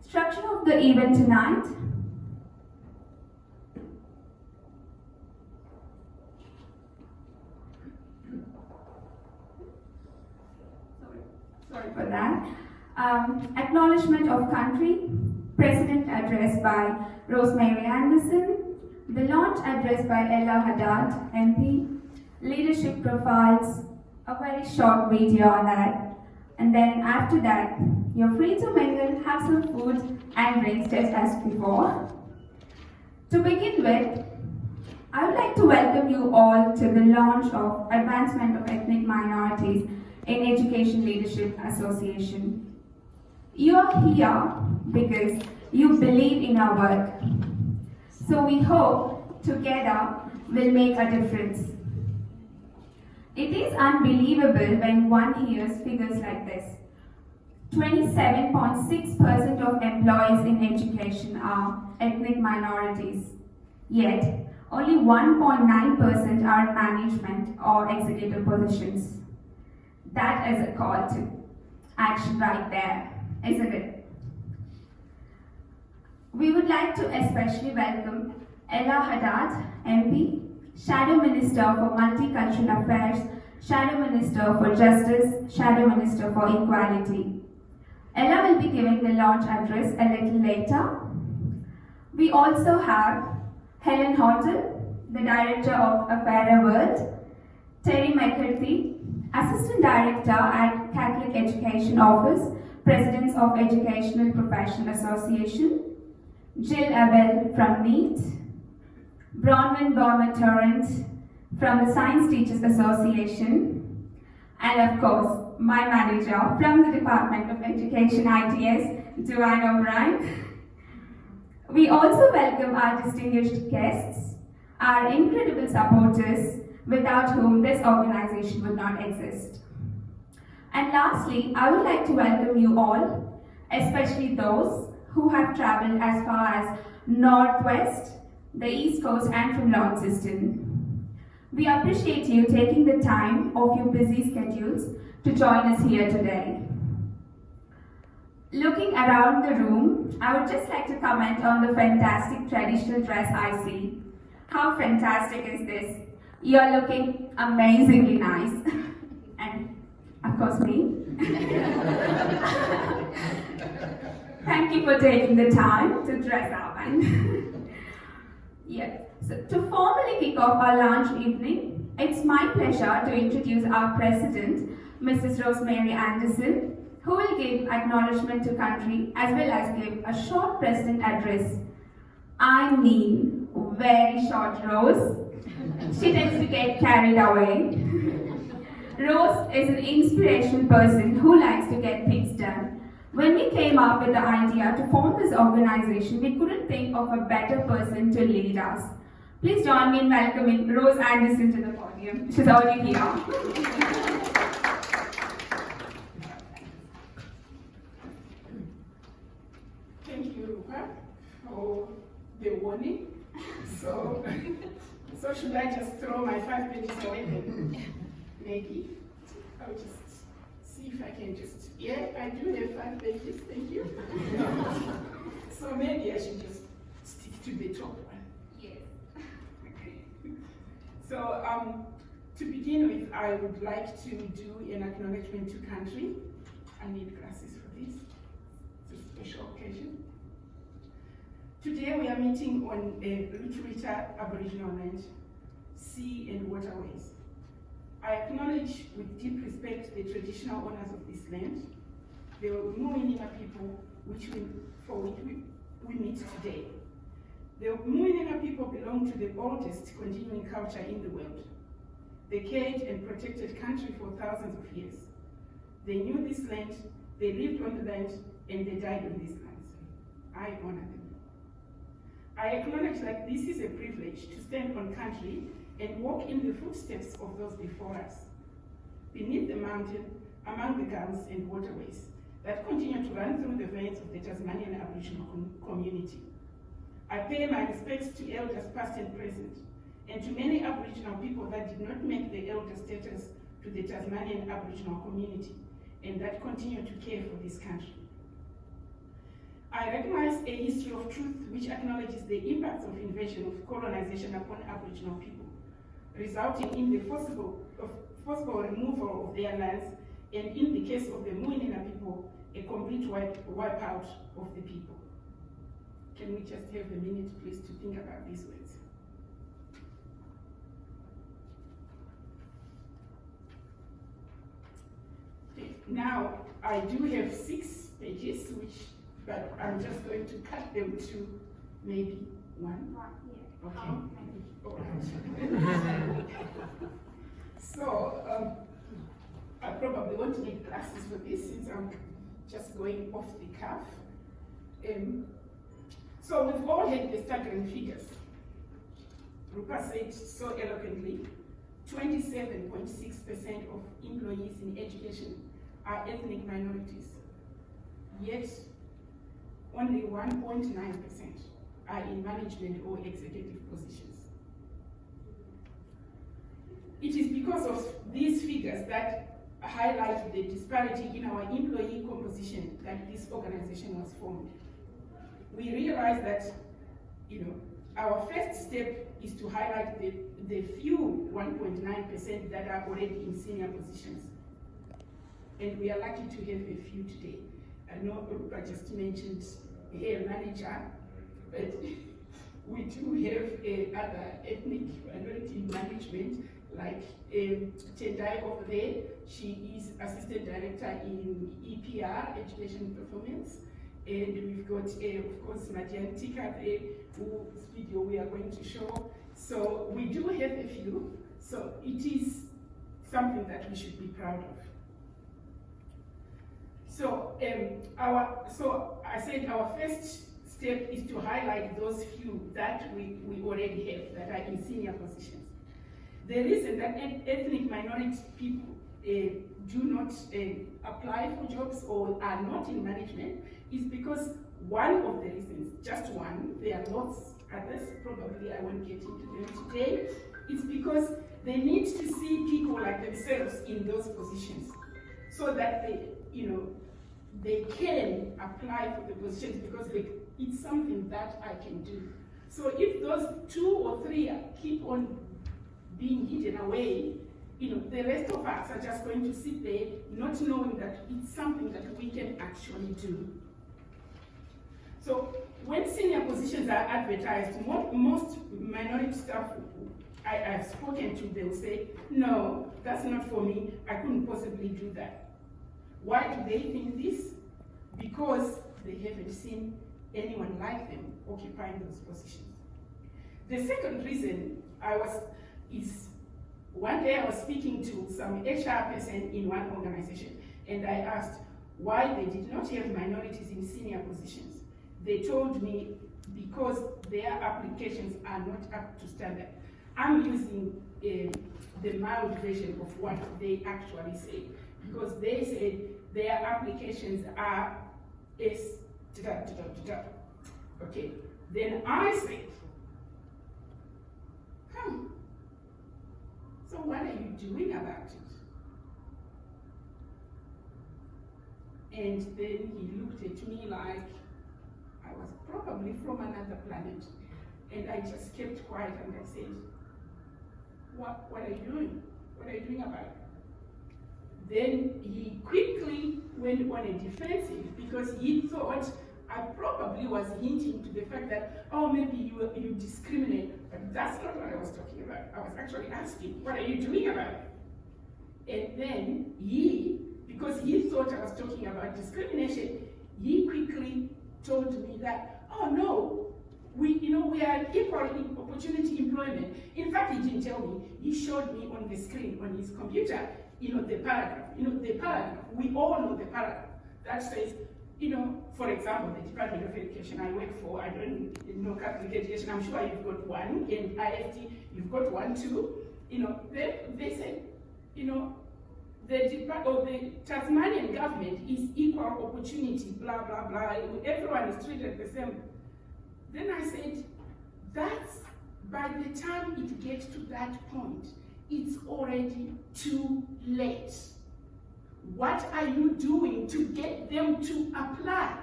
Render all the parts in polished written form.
Structure of the event tonight. Sorry for that. Acknowledgement of country, President address by Rosemary Anderson, the launch address by Ella Haddad, MP, leadership profiles, a very short video on that, and then after that, you're free to mingle, have some food and drinks just as before. To begin with, I would like to welcome you all to the launch of Advancement of Ethnic Minorities in Education Leadership Association. You are here because you believe in our work. So we hope together we'll make a difference. It is unbelievable when one hears figures like this. 27.6% of employees in education are ethnic minorities, yet only 1.9% are in management or executive positions. That is a call to action right there, isn't it? We would like to especially welcome Ella Haddad, MP, Shadow Minister for Multicultural Affairs, Shadow Minister for Justice, Shadow Minister for Equality. Ella will be giving the launch address a little later. We also have Helen Horton, the Director of A Fairer World, Terry McCarthy, Assistant Director at Catholic Education Office, Presidents of Educational Professional Association, Jill Abel from NEET, Bronwyn Borman-Torrent from the Science Teachers Association, and of course, my manager from the Department of Education ITS, Joanne O'Brien. We also welcome our distinguished guests, our incredible supporters, without whom this organization would not exist. And lastly, I would like to welcome you all, especially those who have traveled as far as Northwest, the East Coast, and from Launceston. We appreciate you taking the time off your busy schedules to join us here today. Looking around the room, I would just like to comment on the fantastic traditional dress I see. How fantastic is this? You're looking amazingly nice. And of course me. Thank you for taking the time to dress up. And yeah. So to formally kick off our launch evening, it's my pleasure to introduce our President, Mrs. Rosemary Anderson, who will give acknowledgement to country as well as give a short President address. I mean, very short, Rose. She tends to get carried away. Rose is an inspirational person who likes to get things done. When we came up with the idea to form this organization, we couldn't think of a better person to lead us. Please join me in welcoming Rose Anderson to the podium. She's already here. Thank you, Rupa, for the warning. So should I just throw my 5 pages away then? Maybe. I'll just see if I can just, yeah, I do have 5 pages, thank you. So maybe I should just stick to the top one. Yes. Okay. So to begin with, I would like to do an acknowledgement to country. I need glasses for this. It's a special occasion. Today we are meeting on a Lutruwita Aboriginal land, sea and waterways. I acknowledge with deep respect the traditional owners of this land, the Muinina people for which we meet today. The Muinina people belong to the oldest continuing culture in the world. They cared and protected country for thousands of years. They knew this land, they lived on the land, and they died on these lands. I honor them. I acknowledge that this is a privilege to stand on country and walk in the footsteps of those before us, beneath the mountain, among the gulls and waterways that continue to run through the veins of the Tasmanian Aboriginal community. I pay my respects to elders past and present, and to many Aboriginal people that did not make the elder status to the Tasmanian Aboriginal community, and that continue to care for this country. I recognize a history of truth which acknowledges the impacts of invasion of colonization upon Aboriginal people, resulting in the forcible removal of their lands, and in the case of the Muinina people, a complete wipeout of the people. Can we just have a minute, please, to think about these words? Okay. Now, I do have 6 pages, but I'm just going to cut them to maybe 1. Yeah. Okay. All right. So, I probably won't need glasses for this since I'm just going off the cuff. So we've all had the staggering figures. Rupa said so eloquently, 27.6% of employees in education are ethnic minorities, yet only 1.9% are in management or executive positions. It is because of these figures that highlight the disparity in our employee composition that this organization was formed. We realize that, our first step is to highlight the few 1.9% that are already in senior positions. And we are lucky to have a few today. I know Rupa just mentioned a manager, but we do have other ethnic minority management, like Tendai over there. She is Assistant Director in EPR, Education Performance. And we've got, of course, Madian Tika there, whose video we are going to show. So we do have a few. So it is something that we should be proud of. So I said our first step is to highlight those few that we already have that are in senior positions. The reason that ethnic minority people do not apply for jobs or are not in management is because one of the reasons, just one, there are lots others, probably I won't get into them today, is because they need to see people like themselves in those positions so that they can apply for the positions because it's something that I can do. So if those 2 or 3 keep on being hidden away, the rest of us are just going to sit there not knowing that it's something that we can actually do. So when senior positions are advertised, most minority staff I've spoken to, they'll say, no, that's not for me, I couldn't possibly do that. Why do they think this? Because they haven't seen anyone like them occupying those positions. The second reason is one day I was speaking to some HR person in one organization, and I asked why they did not have minorities in senior positions. They told me because their applications are not up to standard. I'm using the mild version of what they actually say, because they said their applications are Okay, then I said, so what are you doing about it? And then he looked at me like I was probably from another planet. And I just kept quiet and I said, what are you doing? What are you doing about it? Then he quickly went on a defensive because he thought I probably was hinting to the fact that, oh, maybe you discriminate, but that's not what I was talking about. I was actually asking, what are you doing about it? And then because he thought I was talking about discrimination, he quickly told me that, oh no, we are equal opportunity employment. In fact, he didn't tell me. He showed me on the screen, on his computer, the paragraph. The paragraph, we all know the paragraph that says, for example, the Department of Education I work for, I don't know Catholic education, I'm sure you've got one, and IFT, you've got one too. They said, the Tasmanian government is equal opportunity, blah, blah, blah, everyone is treated the same. Then I said, that's, by the time it gets to that point, it's already too late. What are you doing to get them to apply?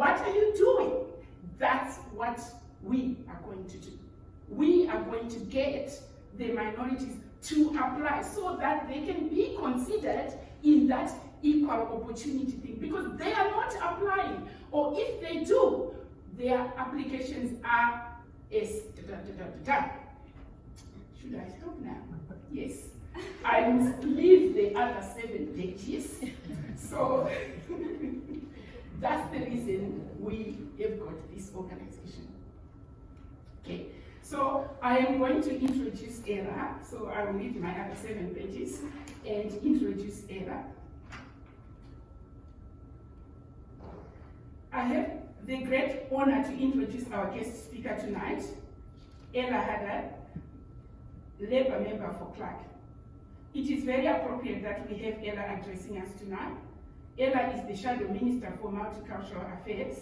what are you doing? That's what we are going to do. We are going to get the minorities to apply so that they can be considered in that equal opportunity thing, because they are not applying, or if they do, their applications are Should I stop now? Yes. I must leave the other 7 pages. So that's the reason we have got this organization. Okay. So I am going to introduce ERA. So I will leave my other 7 pages and introduce ERA. I have the great honor to introduce our guest speaker tonight, Ella Haddad, Labour member for Clark. It is very appropriate that we have Ella addressing us tonight. Ella is the Shadow Minister for Multicultural Affairs.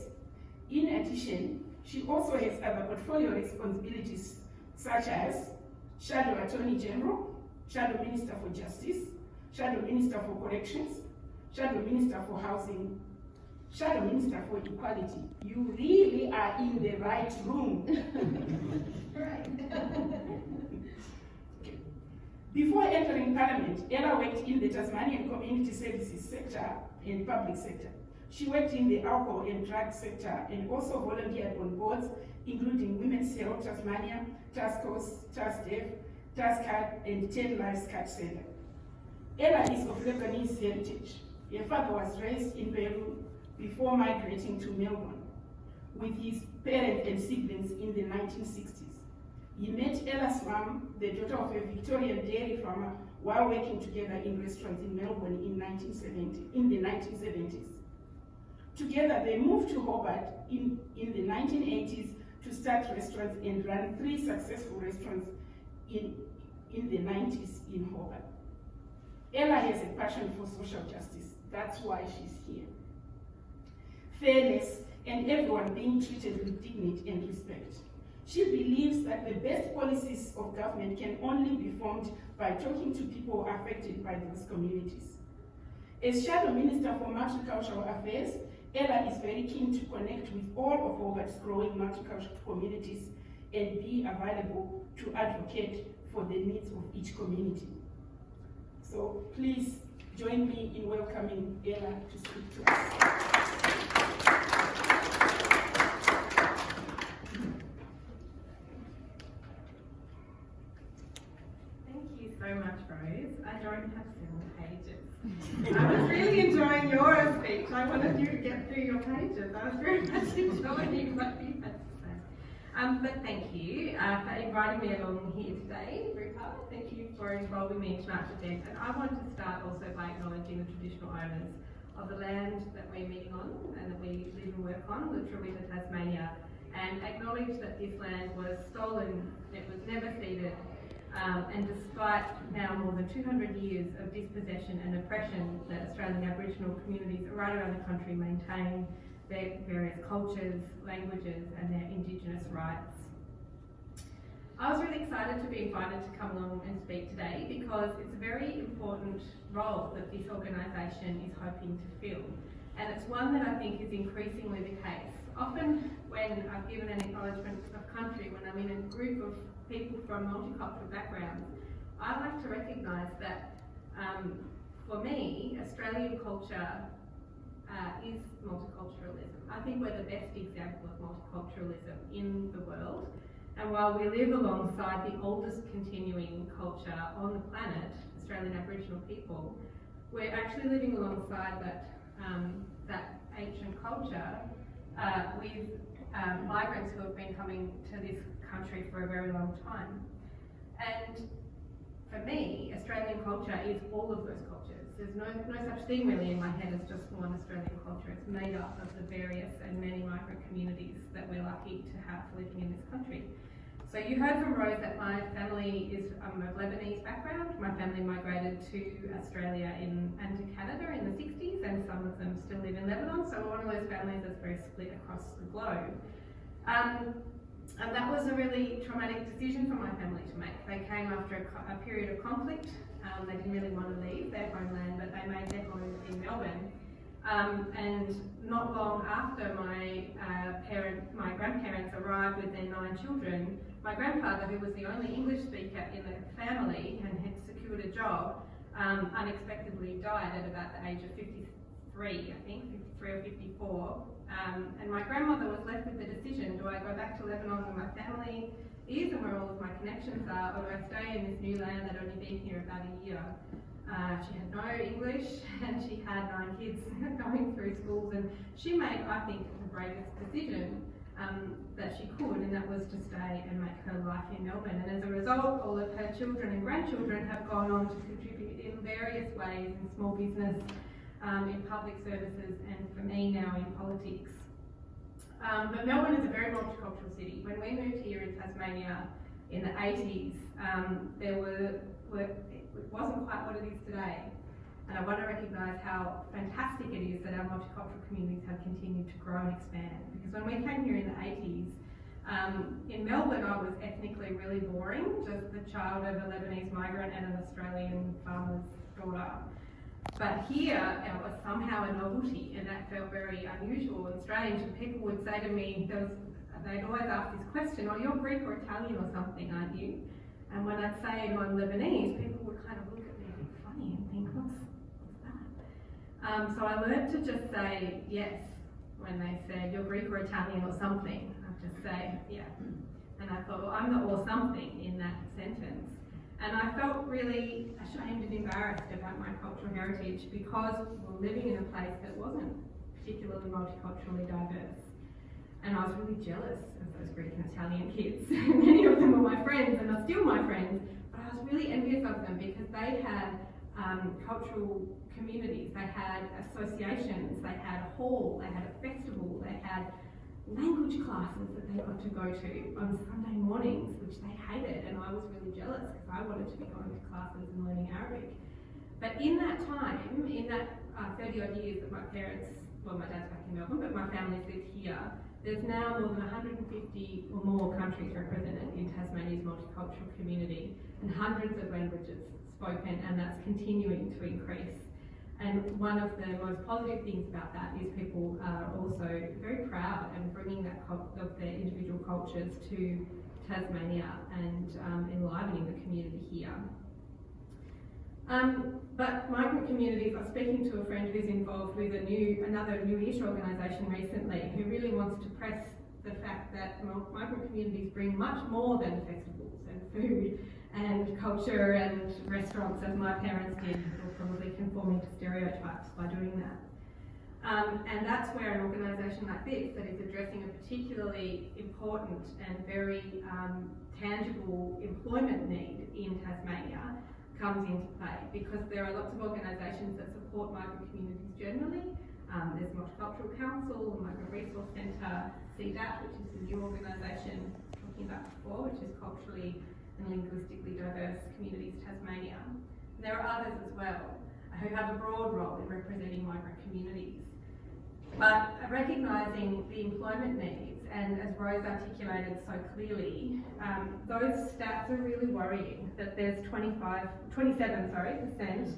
In addition, she also has other portfolio responsibilities such as Shadow Attorney General, Shadow Minister for Justice, Shadow Minister for Corrections, Shadow Minister for Housing, Shadow Minister for Equality. You really are in the right room. Right. Okay. Before entering Parliament, Ella worked in the Tasmanian Community Services sector and public sector. She worked in the alcohol and drug sector and also volunteered on boards including Women's Health Tasmania, Taskforce, TASDEF, TASCAT, and 10 Lives Cat Center. Ella is of Lebanese heritage. Her father was raised in Peru before migrating to Melbourne with his parents and siblings in the 1960s. He met Ella's mom, the daughter of a Victorian dairy farmer, while working together in restaurants in Melbourne in the 1970s. Together, they moved to Hobart in the 1980s to start restaurants and ran 3 successful restaurants in the 90s in Hobart. Ella has a passion for social justice. That's why she's here. Fairness and everyone being treated with dignity and respect. She believes that the best policies of government can only be formed by talking to people affected by those communities. As Shadow Minister for Multicultural Affairs, Ella is very keen to connect with all of Hobart's growing multicultural communities and be available to advocate for the needs of each community. So please join me in welcoming Ella to speak to us. Thank you so much, Rose. I don't have 7 pages. I was really enjoying your speech. I wanted you to get through your pages. I was very much enjoying what you had to say. But thank you for inviting me along here today, Rupert. Thank you for involving me in tonight's event. And I want to start also by acknowledging the traditional owners of the land that we're meeting on and that we live and work on, literally the Tasmania, and acknowledge that this land was stolen, it was never ceded, and despite now more than 200 years of dispossession and oppression, that Australian Aboriginal communities right around the country maintain their various cultures, languages, and their Indigenous rights. I was really excited to be invited to come along and speak today because it's a very important role that this organisation is hoping to fill. And it's one that I think is increasingly the case. Often when I've given an acknowledgement of country, when I'm in a group of people from multicultural backgrounds, I like to recognise that for me, Australian culture is multiculturalism. I think we're the best example of multiculturalism in the world. And while we live alongside the oldest continuing culture on the planet, Australian Aboriginal people, we're actually living alongside that ancient culture with migrants who have been coming to this country for a very long time. And for me, Australian culture is all of those cultures. There's no such thing really in my head as just one Australian culture. It's made up of the various and many migrant communities that we're lucky to have living in this country. So you heard from Rose that my family is of Lebanese background. My family migrated to Australia and to Canada in the 60s, and some of them still live in Lebanon. So we're one of those families that's very split across the globe. And that was a really traumatic decision for my family to make. They came after a period of conflict. They didn't really want to leave their homeland, but they made their home in Melbourne. And not long after my grandparents arrived with their 9 children, my grandfather, who was the only English speaker in the family and had secured a job, unexpectedly died at about the age of 53, I think, 53 or 54. And my grandmother was left with the decision, do I go back to Lebanon where my family is and where all of my connections are, or do I stay in this new land that had only been here about a year? She had no English and she had 9 kids going through schools, and she made, I think, the bravest decision that she could, and that was to stay and make her life in Melbourne. And as a result, all of her children and grandchildren have gone on to contribute in various ways in small business, in public services, and for me now in politics. But Melbourne is a very multicultural city. When we moved here in Tasmania in the 80s, it wasn't quite what it is today. And I want to recognise how fantastic it is that our multicultural communities have continued to grow and expand. Because when we came here in the 80s, in Melbourne I was ethnically really boring, just the child of a Lebanese migrant and an Australian farmer's daughter. But here it was somehow a novelty, and that felt very unusual and strange. And people would say to me, they'd always ask this question, oh, you're Greek or Italian or something, aren't you? And when I'd say I'm Lebanese, people would kind of look at me a bit funny and think, what's that? So I learned to just say yes when they said, you're Greek or Italian or something. I'd just say, yeah. And I thought, well, I'm the or something in that sentence. And I felt really ashamed and embarrassed about my cultural heritage because we're living in a place that wasn't particularly multiculturally diverse. And I was really jealous of those Greek and Italian kids. Many of them were my friends and are still my friends, but I was really envious of them because they had cultural communities, they had associations, they had a hall, they had a festival, they had language classes that they got to go to on Sunday mornings, which they hated, and I was really jealous because I wanted to be going to classes and learning Arabic. But in that time, in that 30 odd years that my parents, well, my dad's back in Melbourne, but my family's lived here, there's now more than 150 or more countries represented in Tasmania's multicultural community and hundreds of languages spoken, and that's continuing to increase. And one of the most positive things about that is people are also very proud and bringing that of their individual cultures to Tasmania and enlivening the community here. But migrant communities, I was speaking to a friend who's involved with another newish organisation recently who really wants to press the fact that migrant communities bring much more than festivals and food and culture and restaurants, as my parents did, or probably conforming to stereotypes by doing that. And that's where an organisation like this, that is addressing a particularly important and very tangible employment need in Tasmania, comes into play, because there are lots of organisations that support migrant communities generally. There's Multicultural Council, the Migrant Resource Centre, CDAT, which is the new organisation talking about before, which is culturally and linguistically diverse communities Tasmania. And there are others as well who have a broad role in representing migrant communities. But recognising the employment needs, and as Rose articulated so clearly, those stats are really worrying, that there's 27%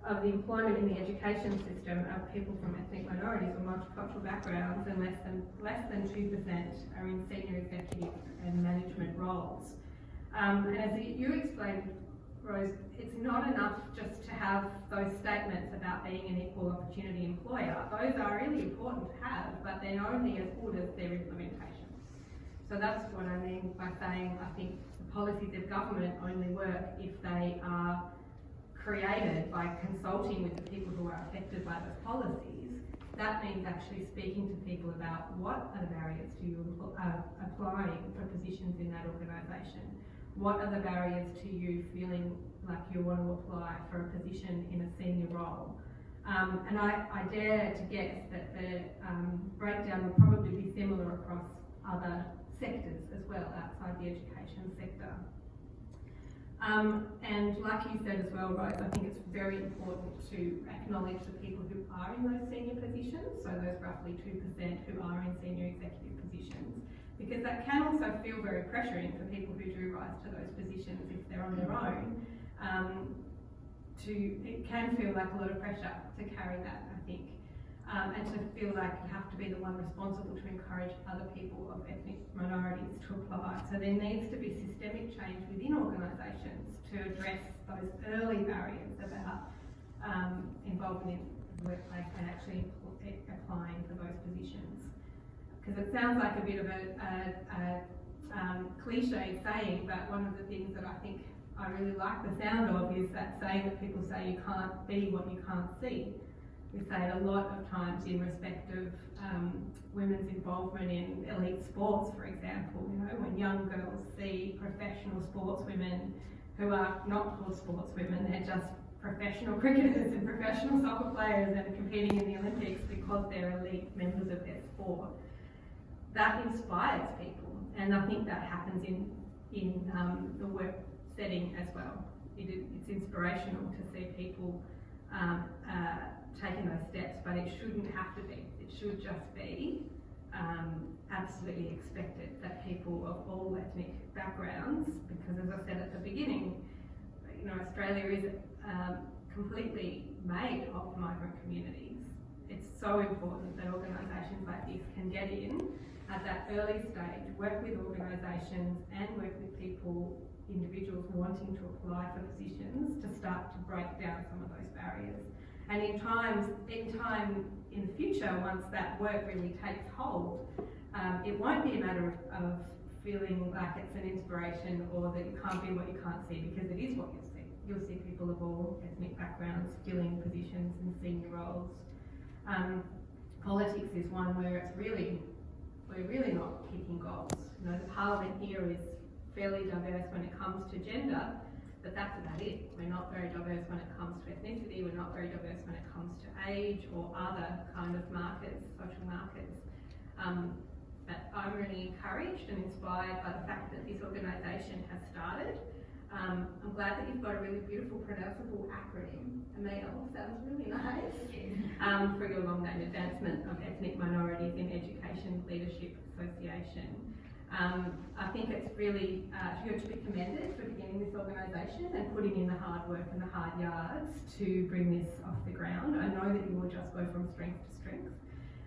of the employment in the education system of people from ethnic minorities or multicultural backgrounds, and less than 2% are in senior executive and management roles. And as you explained, Rose, it's not enough just to have those statements about being an equal opportunity employer. Those are really important to have, but they're only as good as their implementation. So that's what I mean by saying I think the policies of government only work if they are created by consulting with the people who are affected by those policies. That means actually speaking to people about what are the barriers to you applying for positions in that organisation. What are the barriers to you feeling like you want to apply for a position in a senior role? And I dare to guess that the breakdown will probably be similar across other sectors as well outside the education sector. And like you said as well, Rose, I think it's very important to acknowledge the people who are in those senior positions, so those roughly 2% who are in senior executive positions, because that can also feel very pressuring for people who do rise to those positions if they're on their own. It can feel like a lot of pressure to carry that, I think. and to feel like you have to be the one responsible to encourage other people of ethnic minorities to apply. So there needs to be systemic change within organisations to address those early barriers about involvement in the workplace and actually applying for those positions. Because it sounds like a bit of a cliche saying, but one of the things that I think I really like the sound of is that saying that people say you can't be what you can't see. We say it a lot of times in respect of women's involvement in elite sports, for example. You know, when young girls see professional sportswomen who are not called sportswomen, they're just professional cricketers and professional soccer players and competing in the Olympics because they're elite members of their sport. That inspires people, and I think that happens in the work setting as well. It's inspirational to see people taking those steps, but it shouldn't have to be. It should just be absolutely expected that people of all ethnic backgrounds, because as I said at the beginning, you know, Australia is completely made of migrant communities. It's so important that organisations like this can get in at that early stage, work with organisations and work with people, individuals wanting to apply for positions, to start to break down some of those barriers. And in time in the future, once that work really takes hold, it won't be a matter of feeling like it's an inspiration or that you can't be what you can't see, because it is what you'll see. You'll see people of all ethnic backgrounds filling positions in senior roles. Politics is one where we're really not kicking goals. You know, the parliament here is fairly diverse when it comes to gender, but that's about it. We're not very diverse when it comes to ethnicity, we're not very diverse when it comes to age or other kind of markers, social markers. But I'm really encouraged and inspired by the fact that this organisation has started. I'm glad that you've got a really beautiful pronounceable acronym. AEMEL sounds really nice. For your long name, Advancement of Ethnic Minorities in Education Leadership Association. I think it's really you're to be commended for beginning this organisation and putting in the hard work and the hard yards to bring this off the ground. I know that you will just go from strength to strength,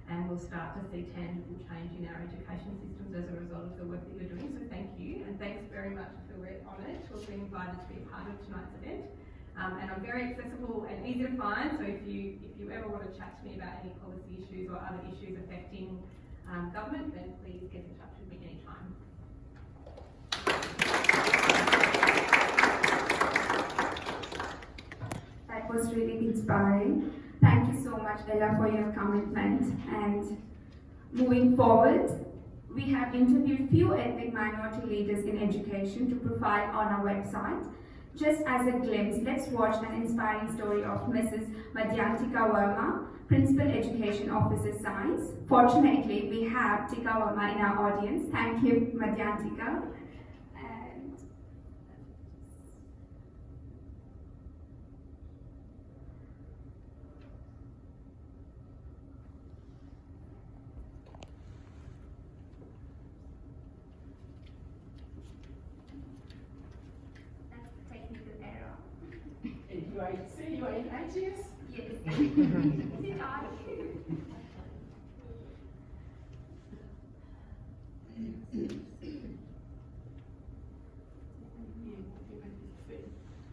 and we'll start to see tangible change in our education systems as a result of the work that you're doing. So thank you, and thanks very much. I feel very honoured to have been invited to be a part of tonight's event. And I'm very accessible and easy to find, so if you ever want to chat to me about any policy issues or other issues affecting government, then please get in touch with me anytime. That was really inspiring. Thank you so much, Ella, for your commitment. And moving forward, we have interviewed few ethnic minority leaders in education to profile on our website. Just as a glimpse, let's watch an inspiring story of Mrs. Madhyantika Verma, Principal Education Officer Science. Fortunately, we have Tika Verma in our audience. Thank you, Madhyantika. You are in IGS? Yes. Is it on?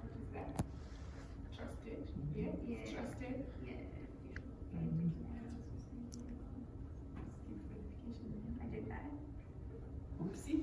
What is that? Trusted? Yeah? Yeah. Trusted? Yeah. I did that. Oopsie.